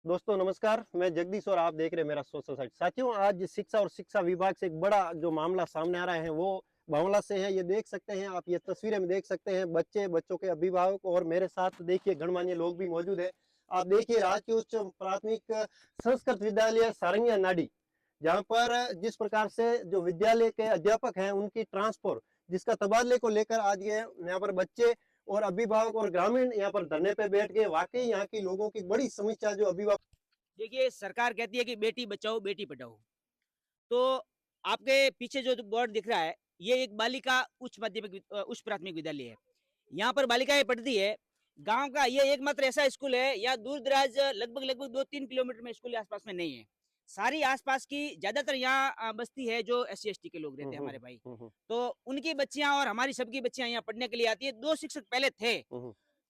दोस्तों नमस्कार, मैं जगदीश और आप देख रहे हैं मेरा सोशल साइट। साथियों, आज शिक्षा और शिक्षा विभाग से एक बड़ा जो मामला सामने आ रहा है वो बावला से है। ये देख सकते हैं आप, ये तस्वीरें में देख सकते हैं बच्चे, बच्चों के अभिभावक और मेरे साथ देखिए गणमान्य लोग भी मौजूद है। आप देखिए राजकीय उच्च प्राथमिक संस्कृत विद्यालय सारंगिया नाडी, जहाँ पर जिस प्रकार से जो विद्यालय के अध्यापक हैं उनकी ट्रांसफर, जिसका तबादले को लेकर आज ये यहाँ पर बच्चे और अभिभावक और ग्रामीण यहाँ पर धरने पे बैठ गए। वाकई यहाँ के लोगों की बड़ी समस्या जो अभिभावक। देखिए, सरकार कहती है कि बेटी बचाओ बेटी पढ़ाओ। तो आपके पीछे जो बोर्ड दिख रहा है, ये एक बालिका उच्च प्राथमिक विद्यालय है। यहाँ पर बालिकाएं पढ़ती है। गांव का ये एकमात्र ऐसा स्कूल है, यहाँ दूर दराज लगभग लगभग 2-3 किलोमीटर में स्कूल आसपास में नहीं है। सारी आसपास की ज्यादातर यहाँ बस्ती है जो SC ST के लोग रहते हैं हमारे भाई। तो उनकी बच्चियां और हमारी सबकी बच्चियां यहाँ पढ़ने के लिए आती है। 2 शिक्षक पहले थे,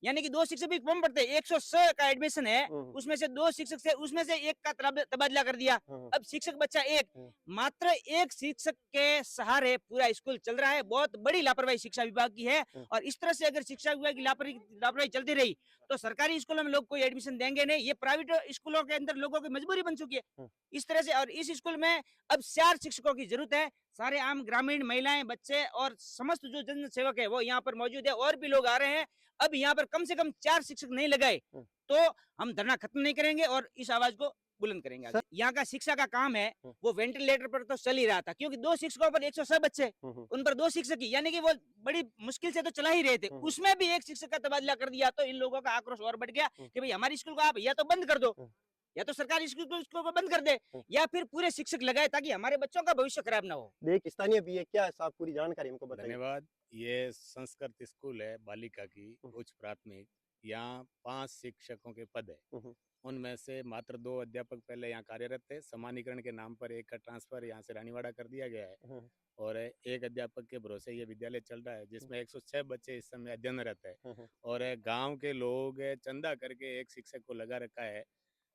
यानी कि 2 शिक्षक भी कम पढ़ते हैं। 106 का एडमिशन है, उसमें से 2 शिक्षक से उसमें से एक का तबादला कर दिया। अब शिक्षक बच्चा एक, मात्र एक शिक्षक के सहारे पूरा स्कूल चल रहा है। बहुत बड़ी लापरवाही शिक्षा विभाग की है। और इस तरह से अगर शिक्षा विभाग की लापरवाही चलती रही तो सरकारी स्कूलों में लोग कोई एडमिशन देंगे नहीं। ये प्राइवेट स्कूलों के अंदर लोगों की मजबूरी बन चुकी है इस तरह से। और इस स्कूल में अब 4 शिक्षकों की जरूरत है। सारे आम ग्रामीण महिलाएं, बच्चे और समस्त जो जन सेवक है वो यहाँ पर मौजूद है। और भी लोग आ रहे हैं। अब यहाँ पर कम से कम 4 शिक्षक नहीं लगाए तो हम धरना खत्म नहीं करेंगे और इस आवाज को बुलंद करेंगे आगे। यहाँ का शिक्षा का काम है वो वेंटिलेटर पर तो चल ही रहा था, क्योंकि 2 शिक्षकों पर 106 बच्चे, उन पर 2 शिक्षक ही, यानी कि वो बड़ी मुश्किल से तो चला ही रहे थे। उसमें भी एक शिक्षक का तबादला कर दिया तो इन लोगों का आक्रोश और बढ़ गया कि भाई हमारे स्कूल को आप या तो बंद कर दो, या तो सरकारी स्कूल को बंद कर दे, या फिर पूरे शिक्षक लगाए ताकि हमारे बच्चों का भविष्य खराब ना हो। देख स्थानीय भी है, क्या है साहब, पूरी जानकारी हमको बताइए। धन्यवाद। ये संस्कृत स्कूल है बालिका की उच्च प्राथमिक। यहाँ 5 शिक्षकों के पद है। उनमें से मात्र 2 अध्यापक पहले यहाँ कार्यरत थे। समानीकरण के नाम पर एक का ट्रांसफर यहाँ से रानीवाड़ा कर दिया गया है और एक अध्यापक के भरोसे ये विद्यालय चल रहा है, जिसमें 106 बच्चे इस समय अध्ययनरत है। और गांव के लोग चंदा करके एक शिक्षक को लगा रखा है,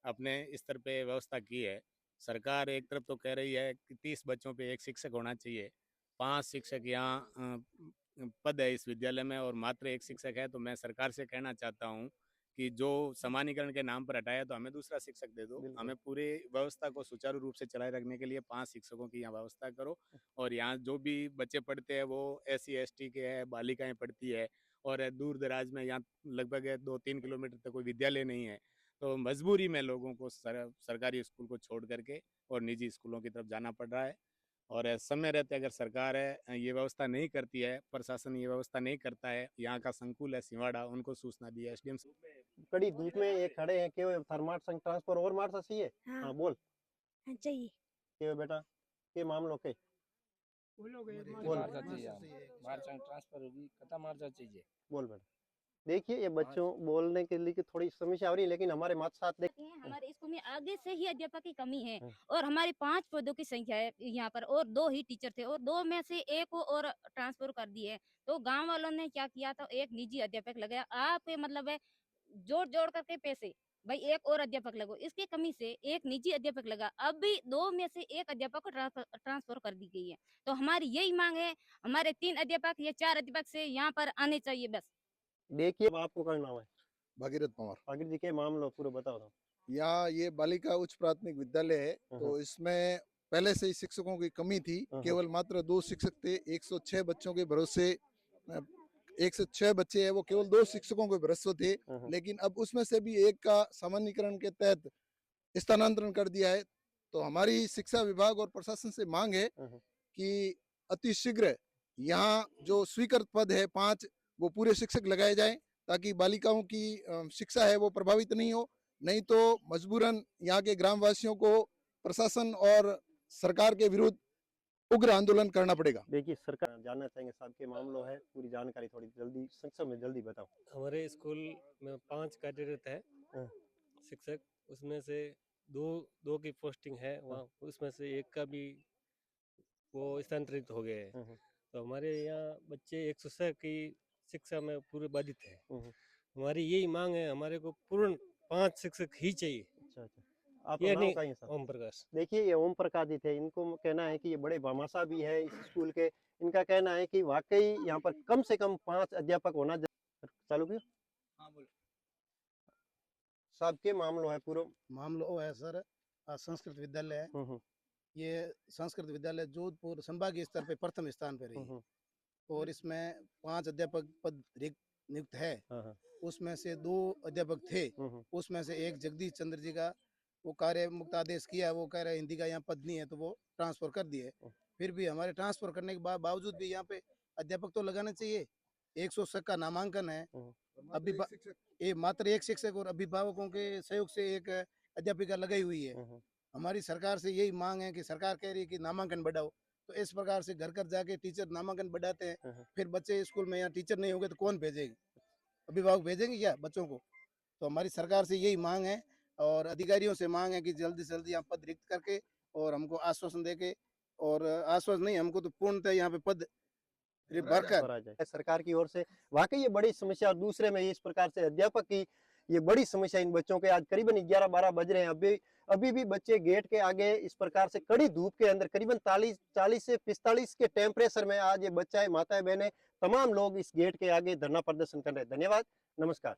अपने स्तर पे व्यवस्था की है। सरकार एक तरफ तो कह रही है कि 30 बच्चों पे एक शिक्षक होना चाहिए, 5 शिक्षक यहाँ पद है इस विद्यालय में और मात्र एक शिक्षक है। तो मैं सरकार से कहना चाहता हूँ कि जो समानीकरण के नाम पर हटाया तो हमें दूसरा शिक्षक दे दो। हमें पूरी व्यवस्था को सुचारू रूप से चलाए रखने के लिए 5 शिक्षकों की यहाँ व्यवस्था करो। और यहाँ जो भी बच्चे पढ़ते हैं वो SC ST के है, बालिकाएं पढ़ती है। और दूर दराज में यहाँ लगभग 2-3 किलोमीटर तक कोई विद्यालय नहीं है। तो मजबूरी में लोगों को सरकारी स्कूल को छोड़ करके और निजी स्कूलों की तरफ जाना पड़ रहा है। और समय रहते अगर सरकार है ये व्यवस्था नहीं करती है, प्रशासन ये व्यवस्था नहीं करता है, यहाँ का संकुल है सिवाड़ा, उनको सूचना दी है। SDM कड़ी धूप में ये खड़े हैं, केवल थर्माट संग ट्रांसफर और मार चाहिए। हाँ बोल। हाँ चाहिए केवल बेटा के मामलों के बोल ट्रांसफर होगी, कथा मार्चा चाहिए। बोल बेटा। देखिए ये बच्चों बोलने के लिए थोड़ी समस्या हो रही है, लेकिन हमारे माता साथ देख हमारे स्कूल में आगे से ही अध्यापक की कमी है और हमारे 5 पदों की संख्या है यहाँ पर और 2 ही टीचर थे और 2 में से एक को और ट्रांसफर कर दिए। तो गांव वालों ने क्या किया था, एक निजी अध्यापक लगाया। आप मतलब है जोड़ जोड़ करके पैसे, भाई एक और अध्यापक लगो, इसकी कमी से एक निजी अध्यापक लगा। अब भी 2 में से एक अध्यापक को ट्रांसफर कर दी गई है। तो हमारी यही मांग है, हमारे 3 अध्यापक या 4 अध्यापक से यहाँ पर आने चाहिए बस। देखिए आपको क्या नाम है? भागीरथ पवार। भागीरथ जी के मामलों पूरे बताओ। यहाँ ये बालिका उच्च प्राथमिक विद्यालय है, तो इसमें पहले से ही शिक्षकों की कमी थी। केवल मात्र 2 शिक्षक थे। 106 बच्चों के भरोसे 106 बच्चे हैं, वो केवल 2 शिक्षकों के भरोसे थे। लेकिन अब उसमें से भी एक का सामान्यीकरण के तहत स्थानांतरण कर दिया है। तो हमारी शिक्षा विभाग और प्रशासन से मांग है कि अति शीघ्र यहाँ जो स्वीकृत पद है 5, वो पूरे शिक्षक लगाए जाएं ताकि बालिकाओं की शिक्षा है वो प्रभावित नहीं हो। नहीं तो मजबूरन यहाँ के ग्रामवासियों को प्रशासन और सरकार के विरुद्ध उग्र आंदोलन करना पड़ेगा। देखिए सरकार जानना चाहेंगे साहब के मामलों है, पूरी जानकारी थोड़ी जल्दी संक्षेप में जल्दी बताओ। हमारे स्कूल में 5 कार्यरत है शिक्षक, उसमें से दो की पोस्टिंग है वहाँ, उसमें से एक का भी वो स्थानांतरित हो गए हैं। तो हमारे यहाँ बच्चे 106 की शिक्षा में पूरे बाधित है। हमारी यही मांग है, हमारे को पूर्ण 5 शिक्षक ही चाहिए। अच्छा आपका नाम क्या है? ओम प्रकाश। देखिए ये ओम प्रकाश जी थे, इनको कहना है कि ये बड़े भामाशाह भी है इस स्कूल के। इनका कहना है कि वाकई यहाँ पर कम से कम 5 अध्यापक होना चालू किया। हाँ बोलो। साहब के मामलो है पूरा? मामला वो है सर, संस्कृत विद्यालय है। ये संस्कृत विद्यालय जोधपुर संभागीय स्तर पे प्रथम स्थान पे रही है और इसमें 5 अध्यापक पद रिक्त नियुक्त है। उसमें से 2 अध्यापक थे, उसमें से एक जगदीश चंद्र जी का वो कार्य मुक्त आदेश किया, वो कह रहे हिंदी का यहाँ पद नहीं है तो वो ट्रांसफर कर दिए। फिर भी हमारे ट्रांसफर करने के बावजूद भी यहाँ पे अध्यापक तो लगाना चाहिए। 100 का नामांकन है, अभी ये मात्र एक शिक्षक और अभिभावकों के सहयोग से एक अध्यापिका लगाई हुई है। हमारी सरकार से यही मांग है कि सरकार कह रही है कि नामांकन बढ़ाओ, तो इस प्रकार से घर घर जाके टीचर नामांकन बढ़ाते हैं, फिर बच्चे स्कूल में यहाँ टीचर नहीं होंगे तो कौन भेजेगी? अभिभावक भेजेंगे क्या बच्चों को? तो हमारी सरकार से यही मांग है और अधिकारियों से मांग है कि जल्दी से जल्दी यहाँ पद रिक्त करके और हमको आश्वासन देके, और आश्वासन नहीं, हमको तो पूर्णतः यहाँ पे पद भरकर करा जाए सरकार की ओर से। वाकई ये बड़ी समस्या। और दूसरे में इस प्रकार से अध्यापक की ये बड़ी समस्या इन बच्चों के। आज करीबन 11-12 बज रहे हैं, अभी भी बच्चे गेट के आगे इस प्रकार से कड़ी धूप के अंदर करीबन 40 से 45 के टेम्परेचर में आज ये बच्चा है, माताएं बहनें, तमाम लोग इस गेट के आगे धरना प्रदर्शन कर रहे हैं। धन्यवाद, नमस्कार।